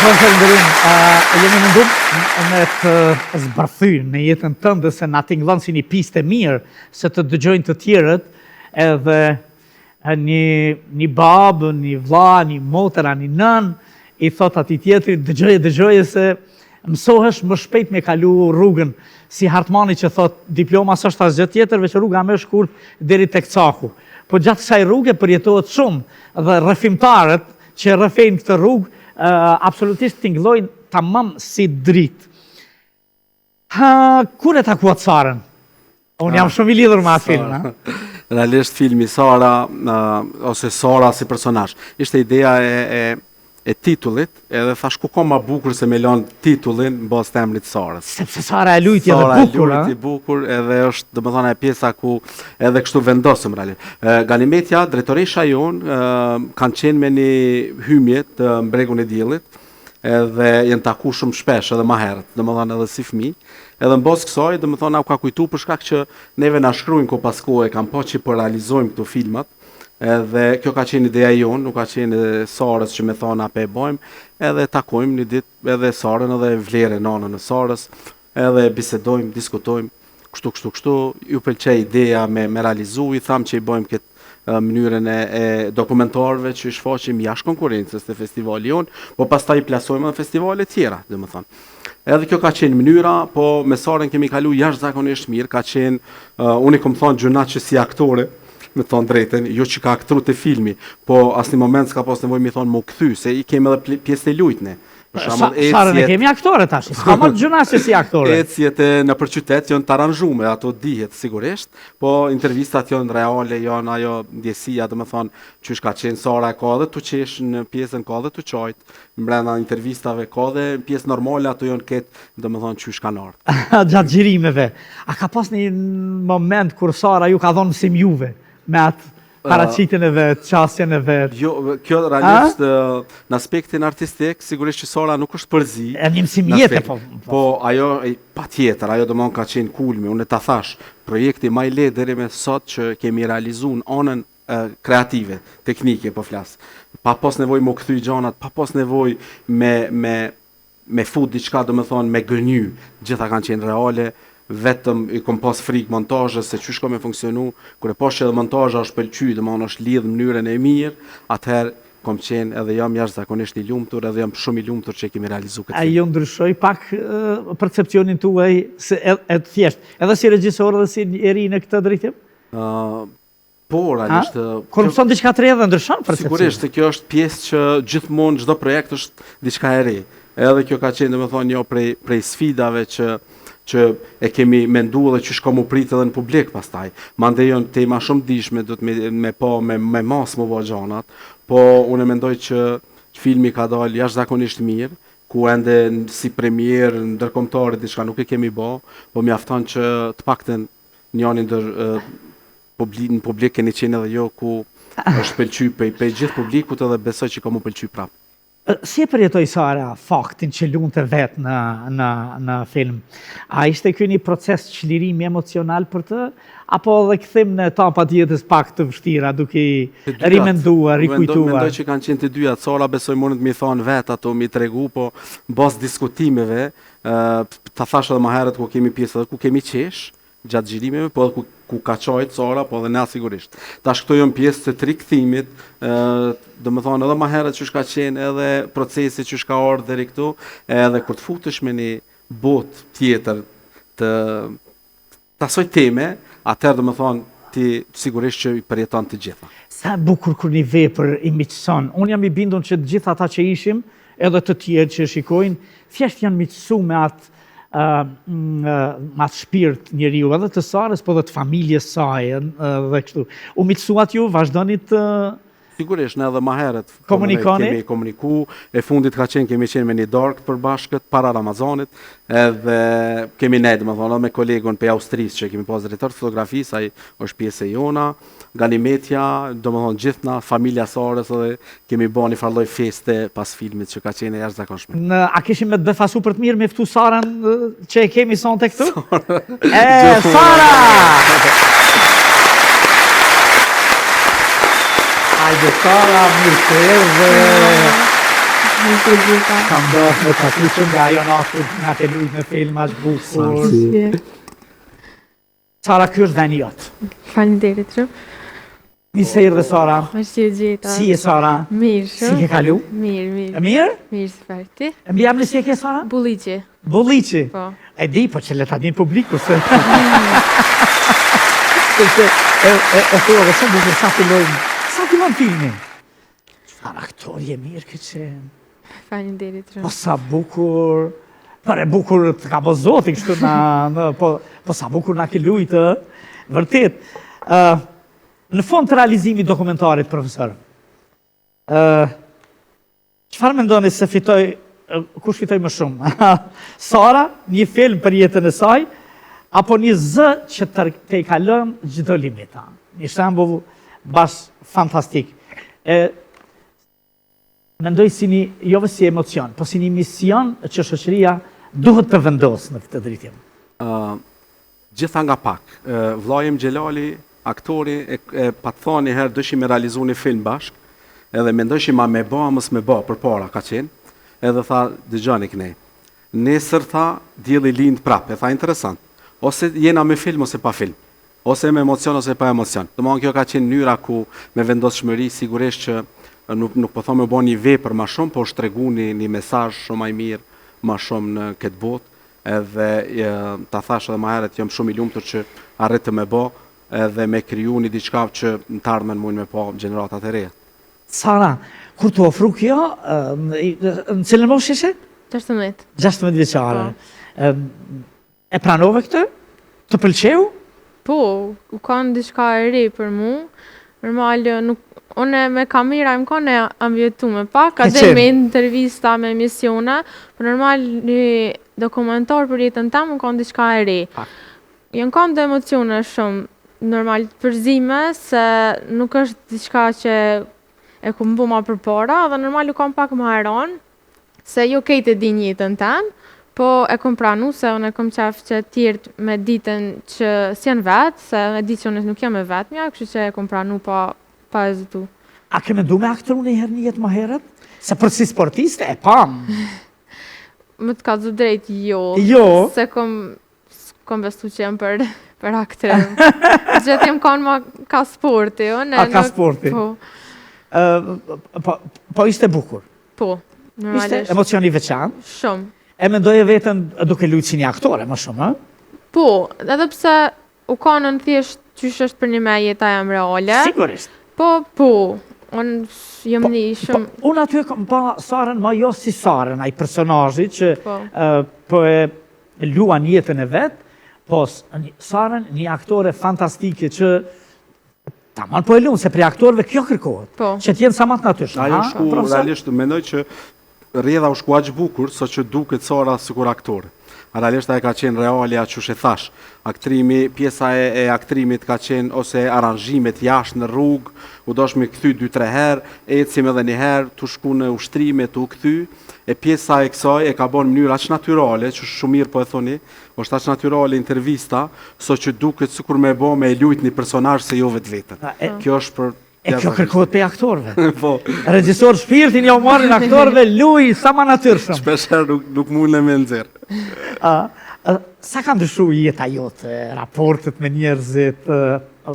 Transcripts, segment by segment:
Falënderim. Jemi munduar me të zbërthy në jetën tënde se na tingëllon si një pistë e mirë se të dëgjojnë të tjerët, edhe një babë, një vlla, një motër, një nën i thot atij tjetrit dëgjoje se mësohesh më shpejt me kalu rrugën, si Hartmani që thot diploma s'është asgjë tjetër veç rruga më e shkurt deri tek caku. Po gjatë kësaj rruge përjetohet shumë dhe rrëfimtarët që rrëfejnë këtë rrugë absolutisht tingëllojnë tamam si dritë. Kur e takuat Sarën? Unë jam shumë i lidhur me atë film. Realisht filmi Sara, ose Sara si personazh, ishte ideja e titullit, edhe thash ku ka ma bukur se me lënë titullin në bazë të emrit Sarës. Sepse Sara e lujti edhe bukur, Sara e lujti bukur, edhe është domethënë e pjesa ku edhe kështu vendosëm realisht. Galimetja, drejtoresha jonë, kanë qenë me një hymje të Mbregun e Diellit, edhe jenë taku shumë shpesh edhe ma herët, domethënë edhe si fëmijë. Edhe në bazë kësaj, domethënë na ka kujtu për shkak që neve na shkruajnë ko pas kohë, kam pa që po realizojmë këto filmat. Edhe kjo ka qenë ideja jonë, nuk ka qenë Sarës që me thonë ape e bojmë, edhe takojmë një ditë edhe Sarën edhe vlerë nanën e Sarës, edhe bisedojmë, diskutojmë, kështu, ju pëlqej ideja me realizu, i thamë që i bojmë këtë mënyrën e dokumentarëve që i shfaqim jashtë konkurrencës të festivali jonë, po pastaj i plasojmë në festivale tjera, dhe më thonë. Edhe kjo ka qenë mënyra, po me Sarën kemi kalu jashtëzakonisht mirë, ka qenë, unë i kom thonë gjuna që si aktore, me thonë drejten, jo që ka aktru të filmi, po asë një moment s'ka pas nevoj me thonë më këthy, se i kemi edhe pjesë të lujtne. Sarën e kemi aktore tash, s'ka më të gjuna që si aktore. Ecjet në për qytet janë të aranxume, ato dihet sigurisht, po intervistat janë reale, janë ajo ndjesia, dhe me thonë, qysh ka qenë Sara, ka dhe të qesh në pjesën, ka dhe të qajt, mbrenda intervistave, ka dhe pjesë normale, ato janë ketë, dhe me thonë, qysh kanë ardhur. Gjatë gjirimeve, a ka pas një moment kur Sara ju ka dhonë mësim juve? Me atë paraqitjen e vetë, qasjen e vetë. Jo, kjo realisht në aspektin artistik, sigurisht që Sara nuk është përzi. E një mësim jetë, po. Po, ajo, pa tjetër, ajo domon ka qenë kulmi, unë e ta thash, projekti ma i le deri me sot që kemi realizu në anën kreative, teknike, po flas. Pa pas nevoj më këthy gjanat, pa pas nevoj me fut diçka, do me thonë, me gënyu, gjitha kanë qenë reale, vetëm i kom pas frikë montazhës se çysh ka me funksionu, kur e pash edhe montazha është pëlqy, domethënë është lidh në mënyrën e mirë, atëherë kom qenë edhe jam jashtëzakonisht i lumtur, edhe jam shumë i lumtur që kemi realizuar këtë. Ai ju ndryshoi pak percepcionin tuaj se e thjesht, edhe si regjisor dhe si i ri në këtë drejtim? Po, realisht. Kur mëson diçka të re dhe ndryshon percepcionin. Sigurisht, kjo është pjesë që gjithmonë çdo projekt është diçka e re. Edhe kjo ka qenë domethënë një prej sfidave që e kemi menduar dhe që shko mu pritë edhe në publik pastaj. Mande jonë tema shumë dishme, do të me mas më bëjë gjanat, po unë mendoj që filmi ka dalë jashtëzakonisht mirë, ku ende si premier ndërkombëtare diçka nuk e kemi bë, po mjafton që të paktën njëri ndër në publik keni qenë edhe jo ku është pëlqy pe gjithë publikut edhe besoj që ka mu pëlqy prapë. Si e përjetoj Sara faktin që lunte vetë në film? A ishte ky një proces çlirimi emocional për të? Apo edhe këthim në etapat jetës pak të vështira, duke rimenduar, rikujtuar? Mendoj që kanë qenë të dyja. Sara besoj mundet mi thonë vetë ato, mi tregu, po bas diskutimeve, ta thash edhe më herët ku kemi pjesë edhe ku kemi qesh, gjatë gjirimeve, po edhe ku ka qajtë Sara, po edhe ne sigurisht. Tash këto janë pjesë të rikthimit, do më thonë edhe më herët që shka qenë, edhe procesi që shka ardhë deri këtu, edhe kur të futesh me një botë tjetër të asoj teme, atëherë do më thonë ti sigurisht që i përjeton të gjitha. Sa bukur kur një vepër i miqëson. Unë jam i bindur që gjitha ata që ishim, edhe të tjerë që shikojnë, thjesht janë miqësu me atë shpirt njeriu, edhe të Sarës, po dhe të familjes saj, dhe kështu. U miqësuat ju, vazhdoni të... Sigurisht, ne edhe ma herët komunikoni? Kemi komuniku, e fundit ka qenë kemi qenë me një darkë për bashkët, para Ramazanit, edhe kemi ne, dhe më thonë, me kolegon për Austrisë që kemi pas drejtor fotografisë, ai është pjesë e jona, Galimetja, do më thonë gjithna, familja Sarës, edhe kemi bo një farloj feste pas filmit që ka qenë jashtëzakonshme. A kishim me të befasu për të mirë me ftu Sarën që e kemi sonte këtu? Sara! Hajde Sara, mirë se erdhe. Mirë se gjitha. Kam bërë me pasushën nga ajo natë nga të lujt në film aq bukur. Sara, ky është veni jot. Faleminderit shumë. Mi se erdhe Sara. Mirë gjitha. Si e Sara? Mirë Si shumë. ke kalu? Mirë. E mirë? Mirë se fare ti. Mbi emri si e ke Sara? Bulliqi. Bulliqi. Po. E di, po që le ta din publiku se. Se e thua dhe shumë bukur sa fillojnë. Sa fillon filmi? Çfarë aktor je mirë këtë qenë. Faleminderit Po shumë. sa bukur. Për e bukur të ka po zoti kështu po sa bukur na ke lujtë. Vërtet. Në fond të realizimit dokumentarit, profesor. Çfarë mendoni se kush fitoj më shumë? Sara, një film për jetën e saj, apo një zë që te i kalon çdo limita. Një shembull fantastik. Mendoj si jo si emocion, po si një mision që shoqëria duhet të vendosë në këtë drejtim. Gjitha nga pak. Vllai im Xhelali, aktori, e pa të thonë një herë dëshim me realizu një film bashk, edhe mendojshim a me ba, mës me ba, për para ka qenë, edhe tha, dëgjani kënej, nesër tha, dielli lind prap, e tha interesant, ose jena me film ose pa film, ose me emocion ose pa emocion. Domethënë kjo ka qenë mënyra ku me vendosshmëri sigurisht që nuk po them me bën një vepër më shumë, po shtregu një mesazh shumë më i mirë, më shumë në këtë botë, edhe ta thash edhe më herët jam shumë i lumtur që arrit të më bë edhe me kriju një diçka që në të ardhmen mund me pa gjeneratat e reja. Sara, kur të ofru kjo, në cilën moshë ishe? 16. 16 vjeçare. E pranove këtë? Të pëlqeu? Po, u kanë diçka e re për mu. Normal, une me kamera im kanë ambjetu me pak, ka dhe me intervista, me emisiona, për normal një dokumentar për jetën tam, u kanë diçka e re. Jënë kanë dhe emocione shumë, normal përzime, se nuk është diçka që e ku më bu ma për para, dhe normal u kam pak më haron, se jo kejtë e din jetën tem, po e kom pranu se unë e kom qef që tjertë me ditën që s'janë vetë, se me ditë që unë nuk jam e vetë mja, kështu që e kom pranu pa ezitu. A ke mendu me aktru një herë një jetë më herët? Se për si sportiste e pam. Më të ka dhu drejt, jo. Jo? Se kom bestu që jem për aktrem. Gjithë jem kanë ma ka sporti, jo? A ka sporti? Po. Po ishte bukur? Po, normalisht. Ishte emocioni veçan? Shumë. E mendoje vetën duke lujtë si një aktore, më shumë, ha? Po, edhe pse u kanën thjesht qysh është për një me jeta jam reale. Sigurisht. Po, unë jam një shumë... Unë aty kam pa Sarën, ma jo si Sarën, ai personazhi që po e luan jetën e vetë, po Sarën një aktore fantastike që tamam po e luan, se për aktorëve kjo kërkohet. Po. Që t'jenë sa matë natyrshëm. Ajo shku, realisht, mendoj që rrjedha u shku aq bukur, sa që duket Sara sikur aktore. Realisht ajo ka qenë realja që she thash. Aktrimi, pjesa e aktrimit ka qenë ose aranzhimet jashtë në rrugë, u dosh me kthy 2-3 herë, ecim edhe një herë, tu shku në ushtrime, tu kthy. E pjesa e kësaj e ka bën në mënyrë aq natyrale, që shumë mirë po e thoni, është aq natyrale intervista, so që duket sikur me bë me lut një personazh se jo vetveten. Kjo është për E kjo kërkohet për aktorëve. Po. Regjisor shpirtin ja u marrin aktorëve, luj sa më natyrshëm. Shpeshherë nuk mund me nxjerr. Sa ka ndryshuar jeta jote, raportet me njerëzit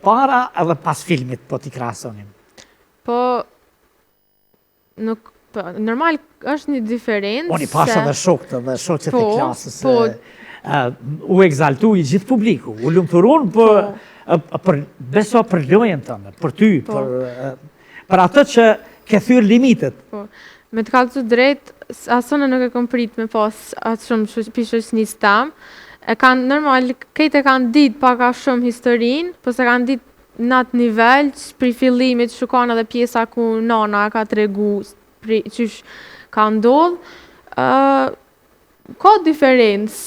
para edhe pas filmit, po t'i krahasonim? Po, nuk, normal është një diferencë. Unë i pasha dhe shokët dhe shoqet e klasës. Po. U egzaltu i gjithë publiku, u lumturun beso për lojën tënde, për ty, për atë që ke thyrë limitet. Po, me të kalëcu drejt, asone nuk e kom prit me pas atë shumë pishës një stam, e kanë normal, kejtë e kanë dit paka shumë historin, po se kanë dit në atë nivel, që pri fillimit shukon edhe pjesa ku nana ka të regu, qysh ka ndodhë, ka diferencë,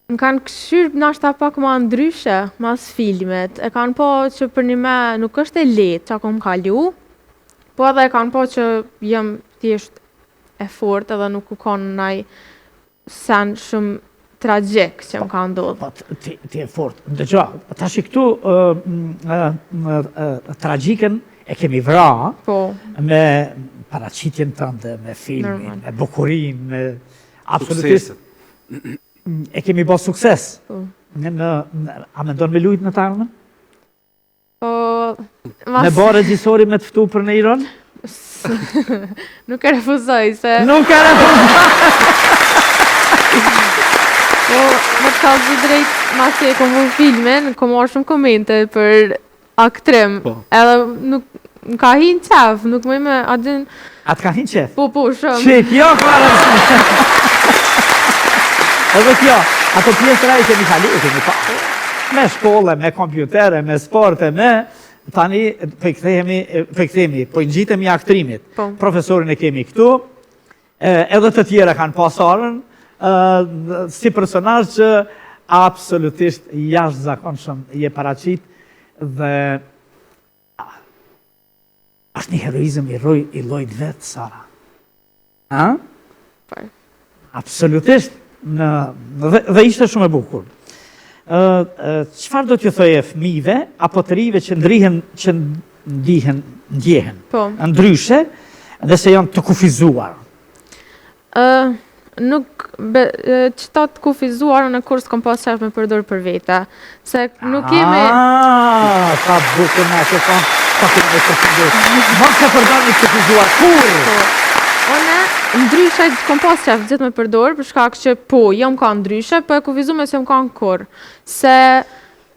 më kanë këshyrë nashta pak ma ndryshe, mas filmet. E kanë po që për një me nuk është e letë që akom kalu, po edhe e kanë po që jem thjesht e fort edhe nuk u kanë naj sen shumë tragjik që më kanë ndodhë. Ti e fort. Dëgjo, tash i këtu tragjikën e kemi vra, Po, me paraqitjen tënde, me filmin, Normal. me bukurinë, me absolutisht Sukseset. e kemi bërë sukses. po. A mendon me lujt në të ardhmen? Po, Me bërë regjisori me të ftu për në Iran? nuk e refuzoj, se... Nuk e refuzoj. Po, më të kalë drejt, masi e kom vë filmin, kom marrë shumë komente për aktrim. Po. Edhe nuk ka hinë qef, nuk më me adin... Atë ka hinë qef? Po, shumë. Qik, jo, klarë. Edhe kjo, ato pjesë ra i kemi kali, i kemi pa. Me shkolle, me kompjutere, me sporte, me... Tani, pëjkthemi, po i ngjitemi aktrimit. Po. Profesorin e kemi këtu, edhe të tjera kanë pasarën, si personazh që absolutisht jashtëzakonshëm je paraqit dhe është një heroizëm i llojit vet, Sara. Ha? Po. Absolutisht, dhe ishte shumë e bukur. Çfarë do t'ju thoje fëmijëve apo të rive që ndjehen Po. ndryshe dhe se janë të kufizuar? Nuk, qëta të kufizuar në kurs kom pas qef me përdor për vete. Se nuk kemi... Ka bukur na që ka kemi të kufizuar. Mos e përdor një kufizuar kur. One, ndryshe kom pas qef gjithë me përdor, për shkak që po, jam ka ndryshe, po e kufizu me se jam ka në kur. Se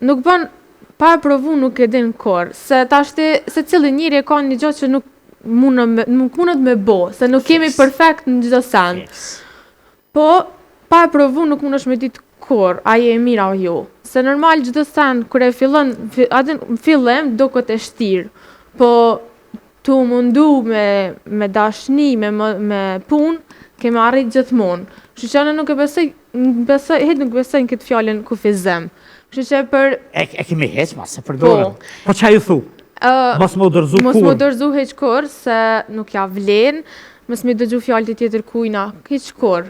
nuk bën, pa e provu nuk e din kur. Se tashti, se cili njëri e ka një gjatë që nuk mundet me bo, se nuk kemi perfekt në gjithë sen. Po, pa e provu nuk mundesh me ditë kur, a je e mira o jo. Se normal gjithë sen, kër e fillon, fillim, do këtë e shtirë. Po, tu mundu me dashni, me pun, kemi arrit gjithmonë. Kështu që nuk e besoj, nuk besoj në këtë fjallin kufizem. Kështu që për... E kemi heq, ma se përdorën. Po qa ju thu? Mos më dërzu kur? Mos më dërzu heq kur, se nuk ja vlen, mos me dëgju fjallë të tjetër kujna, heq kur.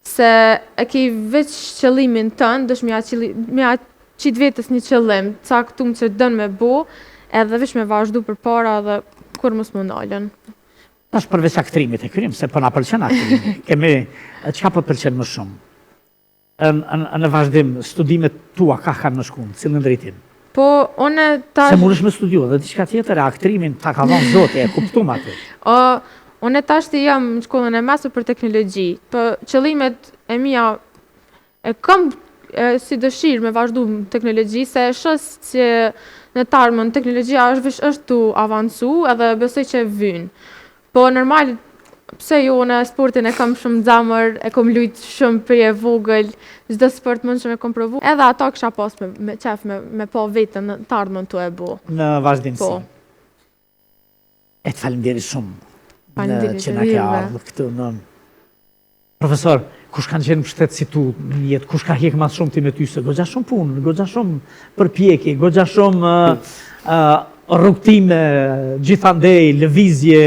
Se e ki veç qëllimin tënë, dësh me a qitë vetës një qëllim, caktum që dënë me bo, edhe veç me vazhdu për para dhe kur mos më nalën. Tash përveç aktrimit e kryim, se po na pëlqen aktrimi. Kemi, qka po të pëlqen më shumë? Në vazhdim, studimet tua ka kanë në shkumë, cilën drejtim? Po, one tash... Se mund është me studiu, dhe diçka tjetër, aktrimin ta ka dhonë zoti, e kuptum aty. Unë tash të jam në shkollën e mesme për teknologji, për qëllimet e mia e kam si dëshirë me vazhdu në teknologji, se e shës që në tarmën teknologjia është tu avancu edhe besoj që vynë. Po normal, pse jo në sportin e kam shumë zamër, e kom lujt shumë për e vogël, çdo sport mund shumë e kom provu, edhe ato kisha pas me qef me po vetën në tarmën tu e bo. Në vazhdimësi. Po. E të falimderi shumë. Faleminderit Që na ke ardhur këtu në... Profesor, kush kanë qenë mbështet si tu në jetë, kush ka hjek mas shumë ti me ty, se gogja shumë punë, gogja shumë përpjekje, gogja shumë rrugtime, gjithandej, lëvizje.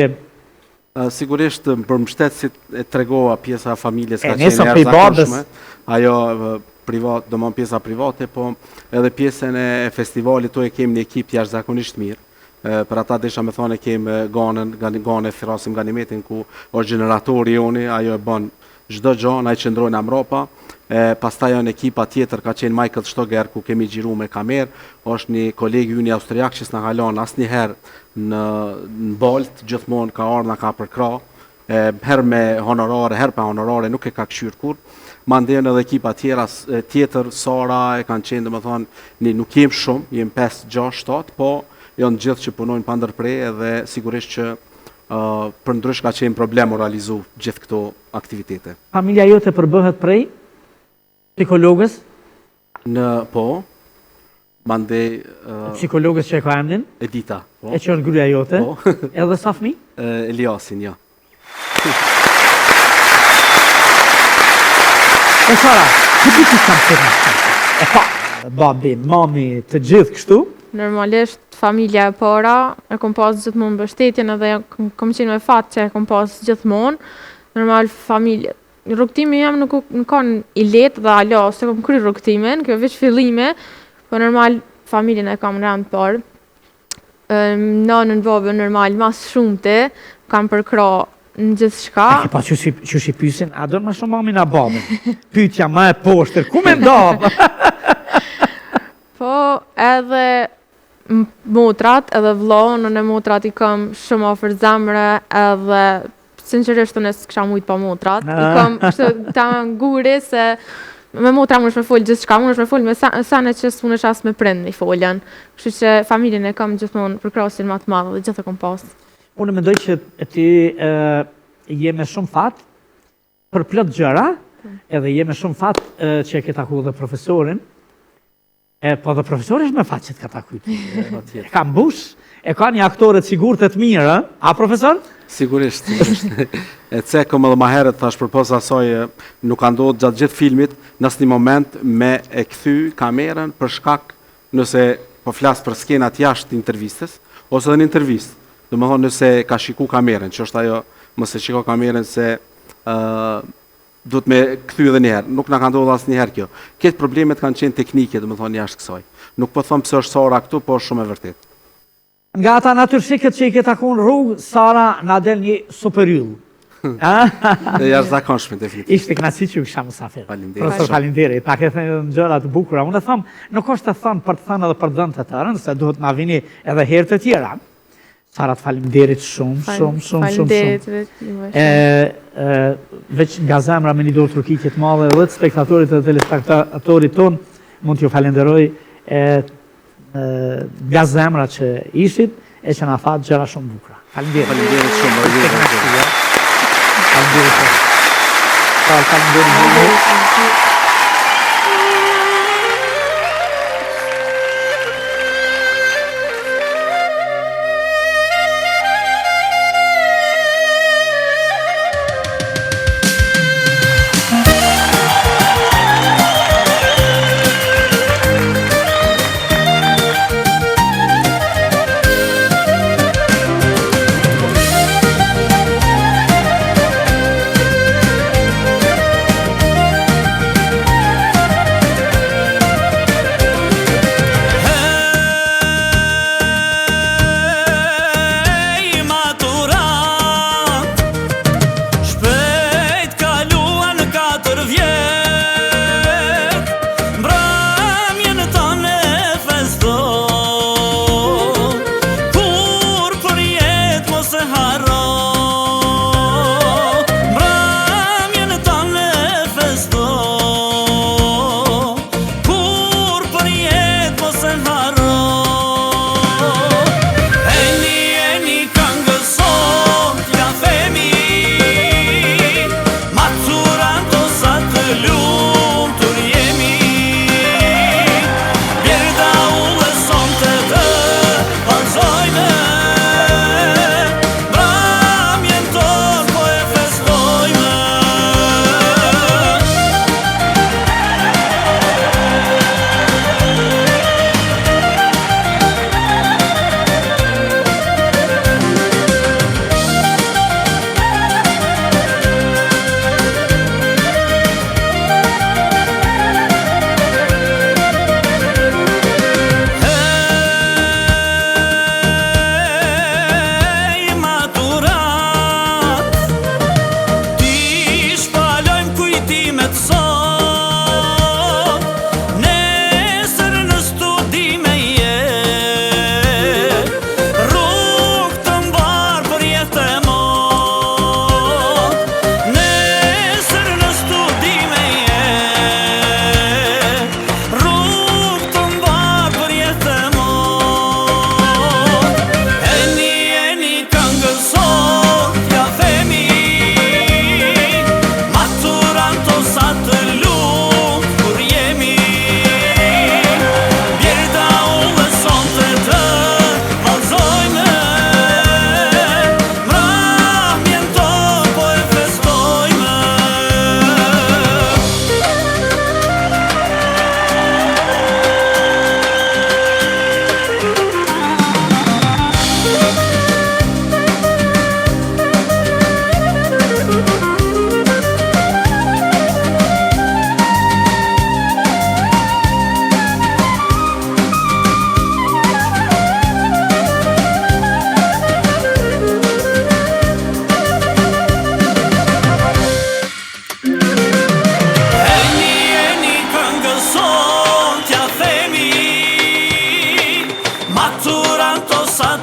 Sigurisht, për mbështetësit e tregova pjesa familjes ka nesa qenë prej babës. Ajo privat, do më pjesa private, po edhe pjesën e festivalit to e kemi një ekip jashtëzakonisht mirë. Për ata desha me thone kemë gane Firasim Ganimetin ku është generatori joni, ajo e bën çdo gjë, na i qëndrojnë Amropa. Pastaj janë ekipa tjetër ka qenë Michael Stoger ku kemi xhiru me kamerë, është një koleg yni austriak që s'na halon asnjëherë në Bolt, gjithmonë ka ardhur na ka përkra, herë me honorare, herë pa honorare, nuk e ka këshyr kur. Mandej edhe ekipa tjetër, Sara e kanë qenë, domethënë, nuk jem shumë, jem 5, 6, 7, po janë gjithë që punojnë pa ndërprej edhe sigurisht që për ndrysh ka qenë problem u realizu gjithë këto aktivitete. Familja jote përbëhet prej psikologës? Po, mandej... Psikologës që e ka emnin? Edita, po. E që është gruaja jote? Po. Edhe sa fëmijë? Eliasin, ja. E Sara, që ti që kam të nështë? E pa, babi, mami, të gjithë kështu? Normalisht, familja e para, e kom pas gjithmonë mbështetjen edhe kom qenë me fat që e kom pas gjithmonë. Normal, familje. Rrugtimi jam nuk kanë i letë dhe alo, se kom kry rrugtimin, kjo veç fillime, po normal, familjen e kam rënd parë. nanën babën normal, mas shumëti, kam përkra në gjithë shka. E pa që shi pysin, a do më shumë mamin a babën? Pytja më e poshtër, ku me ndabë? Po edhe motrat, edhe vllahun, unë e motrat I kam shumë afër zemre, edhe sinqerisht unë s'kisha mujt pa motrat. I kam kështu ta nguri se me motra më është me folë gjithë shka, më është me folë me sene që s'unë është as me prind I folën. Kështu që familjen e kam gjithmonë për krasin më të madhe dhe gjithë e kam pas. Unë mendoj që ti je me shumë fat për plot gjëra, edhe je me shumë fat që e ke taku dhe profesorin, po dhe profesori është me fat që të ka taku ti. E ka mbush, e ka një aktore të sigurt e të mirë, a profesor? Sigurisht. E cekëm edhe ma herët thash përpos asoj nuk ka ndodhur gjatë gjithë filmit në asnjë moment me e kthy kamerën për shkak nëse po flas për skenat jashtë intervistës ose edhe në intervistë. Domethënë nëse ka shiku kamerën, që është ajo mos e shiko kamerën se duhet me kthy edhe një herë. Nuk na ka ndodhur asnjëherë kjo. Këtë problemet kanë qenë teknike, domethënë jashtë kësaj. Nuk po them pse është Sara këtu, po është shumë e vërtetë. Nga ata natyrshikët që I ke taku në rrugë, Sara na del një superill. Dhe jashtëzakonshme definitivt. Ishte kënaqësi që kisha mysafir. Faleminderit. Profesor, faleminderit. Pa ke thënë në gjëra të bukura. Unë them, nuk është të thënë për të thënë edhe për dëmë të tërën, se duhet na vini edhe herë të tjera. Sara, të faleminderit shumë. Faleminderit Veç nga zemra me një dorë trukitje të madhe, edhe të spektatorit dhe telespektatorit ton, mund t'ju falenderoj nga zemra që ishit e që na thatë gjëra shumë bukura. Faleminderit. Faleminderit shumë. Faleminderit.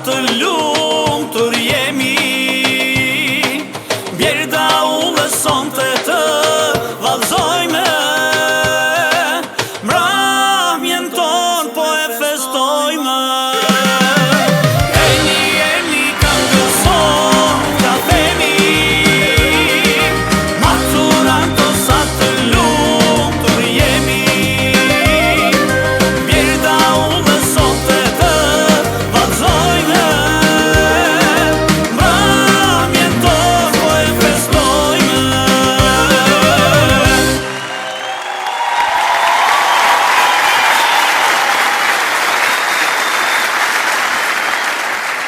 të lutem